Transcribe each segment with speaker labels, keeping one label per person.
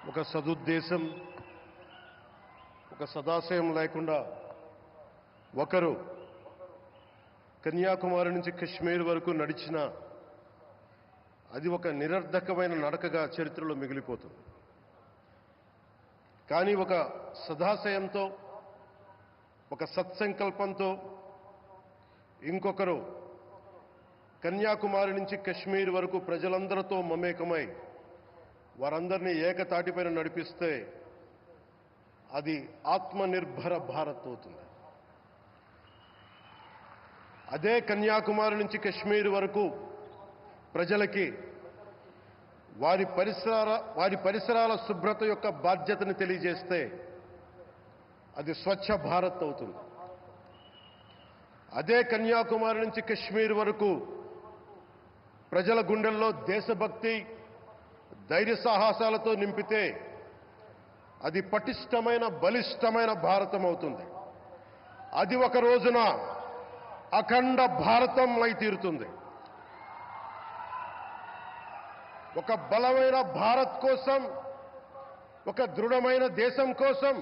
Speaker 1: ఒక సదుద్దేశం, ఒక సదాశయం లేకుండా ఒకరు కన్యాకుమారి నుంచి కశ్మీర్ వరకు నడిచిన అది ఒక నిరర్ధకమైన నడకగా చరిత్రలో మిగిలిపోతుంది. కానీ ఒక సదాశయంతో, ఒక సత్సంకల్పంతో ఇంకొకరు కన్యాకుమారి నుంచి కశ్మీర్ వరకు ప్రజలందరితో మమేకమై వారందరినీ ఏకతాటిపైన నడిపిస్తే అది ఆత్మనిర్భర భారత్ అవుతుంది. అదే కన్యాకుమారి నుంచి కశ్మీర్ వరకు ప్రజలకి వారి పరిసరాల శుభ్రత యొక్క బాధ్యతను తెలియజేస్తే అది స్వచ్ఛ భారత్ అవుతుంది. అదే కన్యాకుమారి నుంచి కశ్మీర్ వరకు ప్రజల గుండెల్లో దేశభక్తి, ధైర్య సాహసాలతో నింపితే అది పటిష్టమైన, బలిష్టమైన భారతం అవుతుంది. అది ఒక రోజున అఖండ భారతం అయి తీరుతుంది. ఒక బలమైన భారత్ కోసం, ఒక దృఢమైన దేశం కోసం,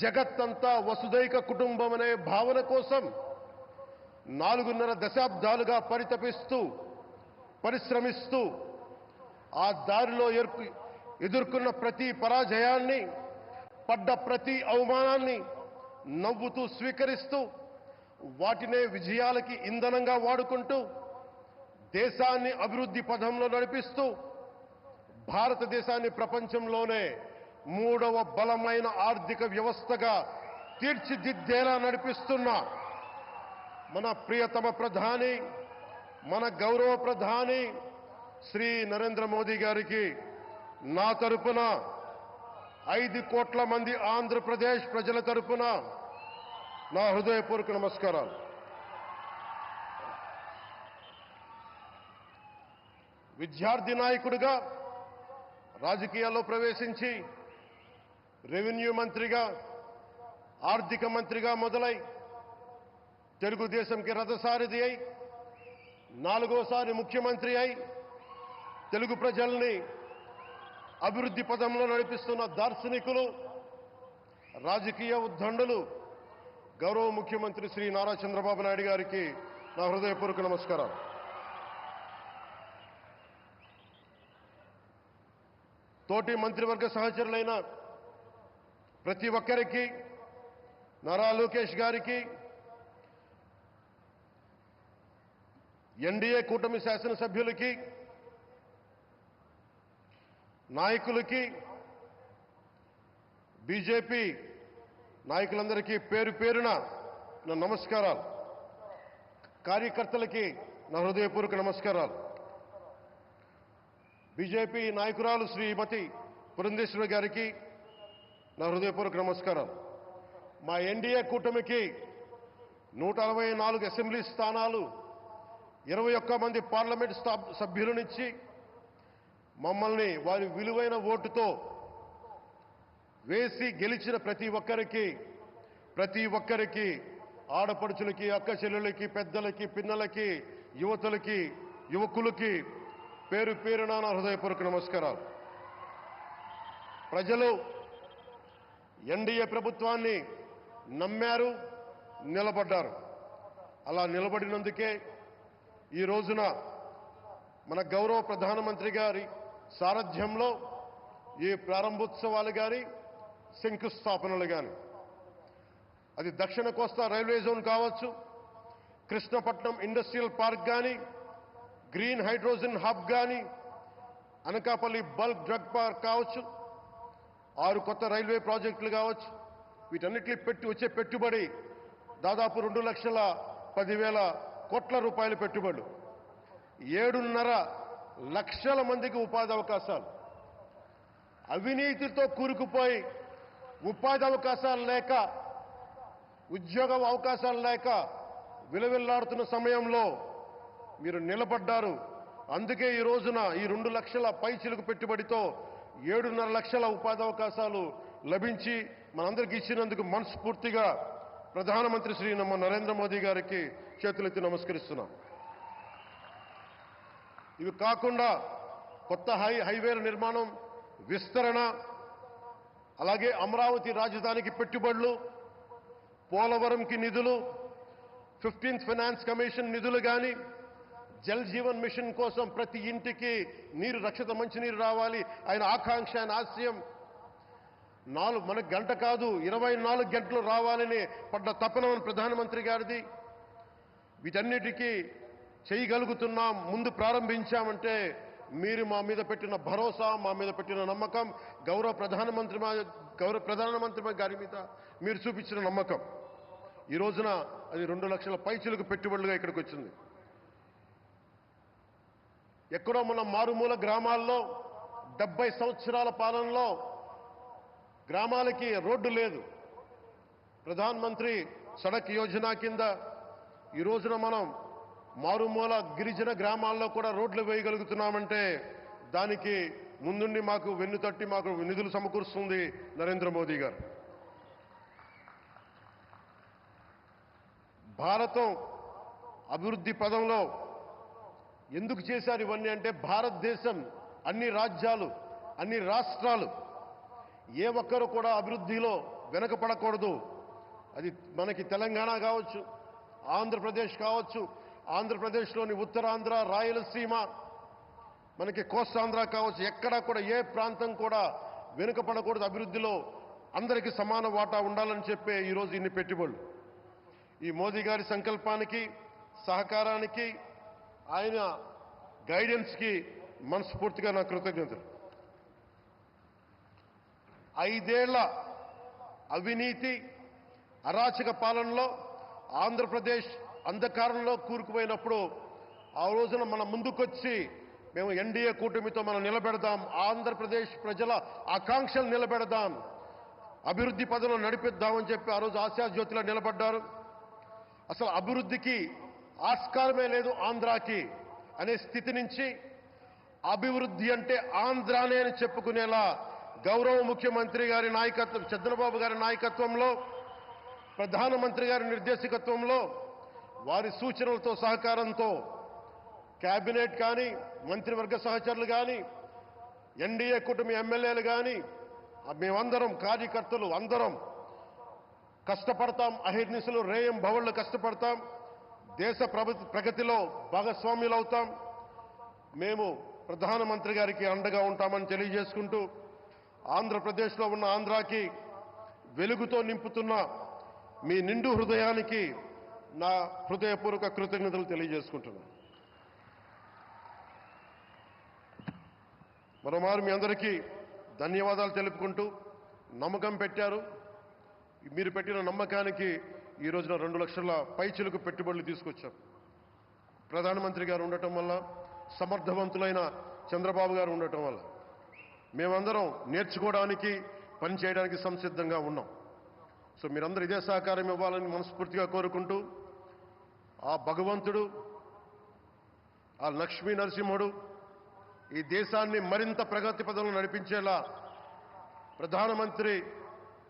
Speaker 1: జగత్తంతా వసుదైక కుటుంబం అనే భావన కోసం 4.5 దశాబ్దాలుగా పరితపిస్తూ, పరిశ్రమిస్తూ ఆ దారిలో ఎదుర్కొన్న ప్రతి పరాజయాన్ని, పడ్డ ప్రతి అవమానాన్ని నవ్వుతూ స్వీకరిస్తూ, వాటినే విజయాలకి ఇంధనంగా వాడుకుంటూ, దేశాన్ని అభివృద్ధి పథంలో నడిపిస్తూ, భారతదేశాన్ని ప్రపంచంలోనే 3వ బలమైన ఆర్థిక వ్యవస్థగా తీర్చిదిద్దేలా నడిపిస్తున్న మన ప్రియతమ ప్రధాని, మన గౌరవ ప్రధాని శ్రీ నరేంద్ర మోదీ గారికి నా తరపున 5 కోట్ల మంది ఆంధ్రప్రదేశ్ ప్రజల తరపున నా హృదయపూర్వక నమస్కారాలు. విద్యార్థి నాయకుడిగా రాజకీయాల్లో ప్రవేశించి రెవెన్యూ మంత్రిగా, ఆర్థిక మంత్రిగా మొదలై తెలుగుదేశంకి రథసారథి అయి 4వసారి ముఖ్యమంత్రి అయి తెలుగు ప్రజల్ని అభివృద్ధి పదంలో నడిపిస్తున్న దార్శనికులు, రాజకీయ ఉద్దండులు గౌరవ ముఖ్యమంత్రి శ్రీ నారా చంద్రబాబు నాయుడు గారికి నా హృదయపూర్వక నమస్కారాలు. తోటి మంత్రివర్గ సహచరులైన ప్రతి ఒక్కరికి, నారా లోకేష్ గారికి, ఎన్డీఏ కూటమి శాసనసభ్యులకి, నాయకులకి, బీజేపీ నాయకులందరికీ పేరు పేరున నా నమస్కారాలు. కార్యకర్తలకి నా హృదయపూర్వక నమస్కారాలు. బీజేపీ నాయకురాలు శ్రీమతి పురంధేశ్వరి గారికి నా హృదయపూర్వక నమస్కారాలు. మా ఎన్డీఏ కూటమికి 164 అసెంబ్లీ స్థానాలు, 21 మంది పార్లమెంట్ సభ్యులనిచ్చి మమ్మల్ని వారి విలువైన ఓటుతో వేసి గెలిచిన ప్రతి ఒక్కరికి ఆడపడుచులకి, అక్క చెల్లెలకి, పెద్దలకి, పిన్నలకి, యువతులకి, యువకులకి పేరు పేరున నా హృదయపూర్వక నమస్కారాలు. ప్రజలు ఎన్డీఏ ప్రభుత్వాన్ని నమ్మారు, నిలబడ్డారు. అలా నిలబడినందుకే ఈ రోజున మన గౌరవ ప్రధానమంత్రి గారి సారథ్యంలో ఈ ప్రారంభోత్సవాలు కానీ, శంకుస్థాపనలు కానీ, అది దక్షిణ కోస్తా రైల్వే జోన్ కావచ్చు, కృష్ణపట్నం ఇండస్ట్రియల్ పార్క్ కానీ, గ్రీన్ హైడ్రోజన్ హబ్ కానీ, అనకాపల్లి బల్క్ డ్రగ్ పార్క్ కావచ్చు, 6 కొత్త రైల్వే ప్రాజెక్టులు కావచ్చు, వీటన్నిటిని వచ్చే పెట్టుబడి దాదాపు 2,10,000 కోట్ల రూపాయల పెట్టుబడులు, 7.5 లక్షల మందికి ఉపాధి అవకాశాలు. అవినీతితో కూరుకుపోయి ఉపాధి అవకాశాలు లేక, ఉద్యోగ అవకాశాలు లేక విలవిల్లాడుతున్న సమయంలో మీరు నిలబడ్డారు. అందుకే ఈ రోజున ఈ 2 లక్షల పైచిలుకు పెట్టుబడితో 7.5 లక్షల ఉపాధి అవకాశాలు లభించి మనందరికీ ఇచ్చినందుకు మనస్ఫూర్తిగా ప్రధానమంత్రి శ్రీ నరేంద్ర మోదీ గారికి చేతులెత్తి నమస్కరిస్తున్నాం. ఇవి కాకుండా కొత్త హైవేల నిర్మాణం విస్తరణ, అలాగే అమరావతి రాజధానికి పెట్టుబడులు, పోలవరంకి నిధులు, 15th ఫైనాన్స్ కమిషన్ నిధులు కానీ, జల్ జీవన్ మిషన్ కోసం ప్రతి ఇంటికి నీరు, రక్షిత మంచినీరు రావాలి ఆయన ఆకాంక్ష, ఆయన ఆశయం. మనకు గంట కాదు 24 గంటలు రావాలని పడ్డ తపన ప్రధానమంత్రి గారిది. వీటన్నిటికీ చేయగలుగుతున్నాం, ముందు ప్రారంభించామంటే మీరు మా మీద పెట్టిన భరోసా, మా మీద పెట్టిన నమ్మకం, గౌరవ ప్రధానమంత్రి గారి మీద మీరు చూపించిన నమ్మకం. ఈ రోజున అది 2 లక్షల పైచిలకు పెట్టుబడులుగా ఇక్కడికి వచ్చింది. ఎక్కడో మన మారుమూల గ్రామాల్లో 70 సంవత్సరాల పాలనలో గ్రామాలకి రోడ్డు లేదు. ప్రధాన్ మంత్రి సడక్ యోజన కింద ఈ రోజున మనం మారుమూల గిరిజన గ్రామాల్లో కూడా రోడ్లు వేయగలుగుతున్నామంటే దానికి ముందుండి మాకు వెన్నుతట్టి మాకు నిధులు సమకూరుస్తుంది నరేంద్ర మోదీ గారు. భారతం అభివృద్ధి పదంలో ఎందుకు చేశారు ఇవన్నీ అంటే, భారతదేశం అన్ని రాజ్యాలు, అన్ని రాష్ట్రాలు ఏ ఒక్కరు కూడా అభివృద్ధిలో వెనకపడకూడదు. అది మనకి తెలంగాణ కావచ్చు, ఆంధ్రప్రదేశ్ కావచ్చు, ఆంధ్రప్రదేశ్లోని ఉత్తరాంధ్ర, రాయలసీమ, మనకి కోస్తాంధ్ర కావచ్చు, ఎక్కడా కూడా ఏ ప్రాంతం కూడా వెనుకపడకూడదు. అభివృద్ధిలో అందరికీ సమాన వాటా ఉండాలని చెప్పే ఈరోజు ఇన్ని పెట్టుబడులు. ఈ మోదీ గారి సంకల్పానికి, సహకారానికి, ఆయన గైడెన్స్కి మనస్ఫూర్తిగా నా కృతజ్ఞతలు. 5 ఏళ్ల అవినీతి అరాచక పాలనలో ఆంధ్రప్రదేశ్ అంధకారంలో కూరుకుపోయినప్పుడు ఆ రోజున మన ముందుకొచ్చి మేము ఎన్డీఏ కూటమితో మనం నిలబెడదాం, ఆంధ్రప్రదేశ్ ప్రజల ఆకాంక్షలు నిలబెడదాం, అభివృద్ధి పదంలో నడిపిద్దామని చెప్పి ఆ రోజు ఆశాజ్యోతిలో నిలబడ్డారు. అసలు అభివృద్ధికి ఆస్కారమే లేదు ఆంధ్రాకి అనే స్థితి నుంచి అభివృద్ధి అంటే ఆంధ్రానే అని చెప్పుకునేలా గౌరవ ముఖ్యమంత్రి గారి నాయకత్వం, చంద్రబాబు గారి నాయకత్వంలో, ప్రధానమంత్రి గారి నిర్దేశకత్వంలో, వారి సూచనలతో సహకారంతో కేబినెట్ కానీ, మంత్రివర్గ సహచరులు కానీ, ఎన్డీఏ కూటమి ఎమ్మెల్యేలు కానీ, మేమందరం కార్యకర్తలు అందరం కష్టపడతాం. అహిర్నిశలు రేయం భవళ్ళు కష్టపడతాం. దేశ ప్రగతిలో భాగస్వామ్యులవుతాం. మేము ప్రధానమంత్రి గారికి అండగా ఉంటామని తెలియజేసుకుంటూ, ఆంధ్రప్రదేశ్లో ఉన్న ఆంధ్రాకి వెలుగుతో నింపుతున్న మీ నిండు హృదయానికి నా హృదయపూర్వక కృతజ్ఞతలు తెలియజేసుకుంటున్నాను. మరోమారు మీ అందరికీ ధన్యవాదాలు తెలుపుకుంటూ, నమ్మకం పెట్టారు. మీరు పెట్టిన నమ్మకానికి ఈ రోజున 2 లక్షల పైచిలకు పెట్టుబడులు తీసుకొచ్చాం. ప్రధానమంత్రి గారు ఉండటం వల్ల, సమర్థవంతులైన చంద్రబాబు గారు ఉండటం వల్ల మేమందరం నేర్చుకోవడానికి, పనిచేయడానికి సంసిద్ధంగా ఉన్నాం. సో మీరందరూ ఇదే సహకారం ఇవ్వాలని మనస్ఫూర్తిగా కోరుకుంటూ, ఆ భగవంతుడు, ఆ లక్ష్మీ నరసింహుడు ఈ దేశాన్ని మరింత ప్రగతి పదంలో నడిపించేలా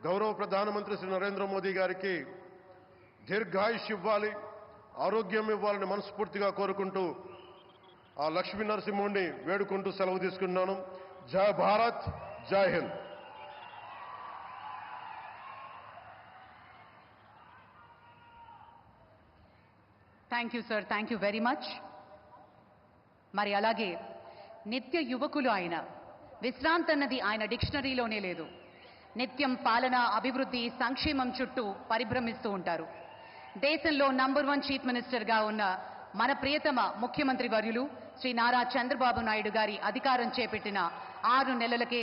Speaker 1: గౌరవ ప్రధానమంత్రి శ్రీ నరేంద్ర మోదీ గారికి దీర్ఘాయుష్ ఇవ్వాలి, ఆరోగ్యం ఇవ్వాలని మనస్ఫూర్తిగా కోరుకుంటూ, ఆ లక్ష్మీ నరసింహుడిని వేడుకుంటూ సెలవు తీసుకున్నాను. జై భారత్, జై Hind.
Speaker 2: Thank you sir, thank you very much. మరి అలాగే నిత్య యువకులు ఆయన, విశ్రాంతి అన్నది ఆయన డిక్షనరీలోనే లేదు. నిత్యం పాలన, అభివృద్ధి, సంక్షేమం చుట్టూ పరిభ్రమిస్తూ ఉంటారు. దేశంలో నంబర్ 1 చీఫ్ మినిస్టర్గా ఉన్న మన ప్రియతమ ముఖ్యమంత్రి వర్యులు శ్రీ నారా చంద్రబాబు నాయుడు గారి అధికారం చేపట్టిన 6 నెలలకే